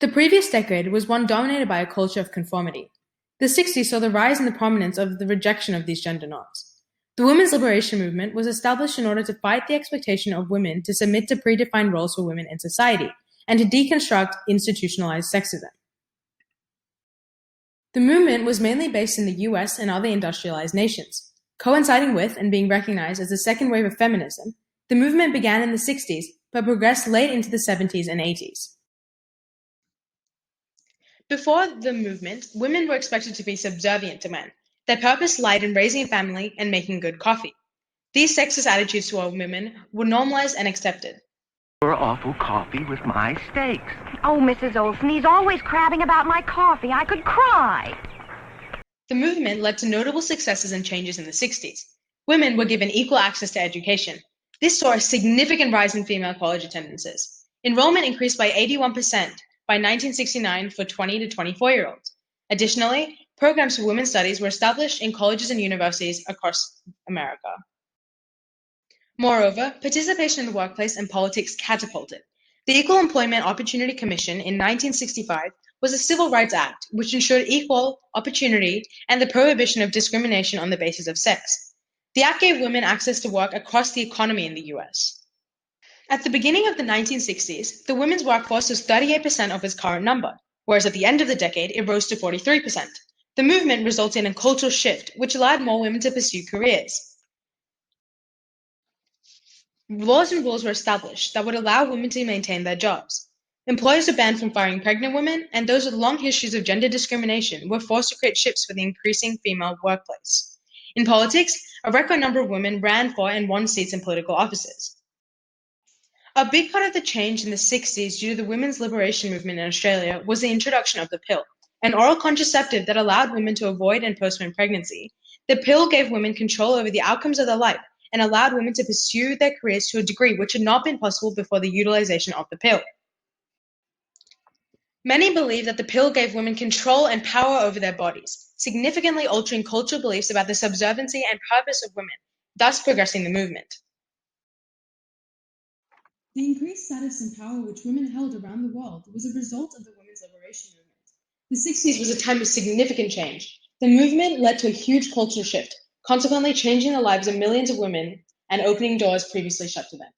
The previous decade was one dominated by a culture of conformity. The 60s saw the rise in the prominence of the rejection of these gender norms. The women's liberation movement was established in order to fight the expectation of women to submit to predefined roles for women in society and to deconstruct institutionalized sexism. The movement was mainly based in the US and other industrialized nations. Coinciding with and being recognized as the second wave of feminism, the movement began in the 60s but progressed late into the 70s and 80s. Before the movement, women were expected to be subservient to men. Their purpose lied in raising a family and making good coffee. These sexist attitudes toward women were normalized and accepted. Your awful coffee with my steaks. Oh, Mrs. Olson, he's always crabbing about my coffee. I could cry. The movement led to notable successes and changes in the 60s. Women were given equal access to education. This saw a significant rise in female college attendances. Enrollment increased by 81% by 1969 for 20 to 24-year-olds. Additionally, programs for women's studies were established in colleges and universities across America. Moreover, participation in the workplace and politics catapulted. The Equal Employment Opportunity Commission in 1965 was a civil rights act which ensured equal opportunity and the prohibition of discrimination on the basis of sex. The act gave women access to work across the economy in the US. At the beginning of the 1960s, the women's workforce was 38% of its current number, whereas at the end of the decade, it rose to 43%. The movement resulted in a cultural shift, which allowed more women to pursue careers. Laws and rules were established that would allow women to maintain their jobs. Employers were banned from firing pregnant women, and those with long histories of gender discrimination were forced to create shifts for the increasing female workplace. In politics, a record number of women ran for and won seats in political offices. A big part of the change in the 60s due to the women's liberation movement in Australia was the introduction of the pill, an oral contraceptive that allowed women to avoid and postpone pregnancy. The pill gave women control over the outcomes of their life and allowed women to pursue their careers to a degree which had not been possible before the utilization of the pill. Many believe that the pill gave women control and power over their bodies, significantly altering cultural beliefs about the subserviency and purpose of women, thus progressing the movement. The increased status and power which women held around the world was a result of the women's liberation movement. The 60s was a time of significant change. The movement led to a huge cultural shift, consequently changing the lives of millions of women and opening doors previously shut to them.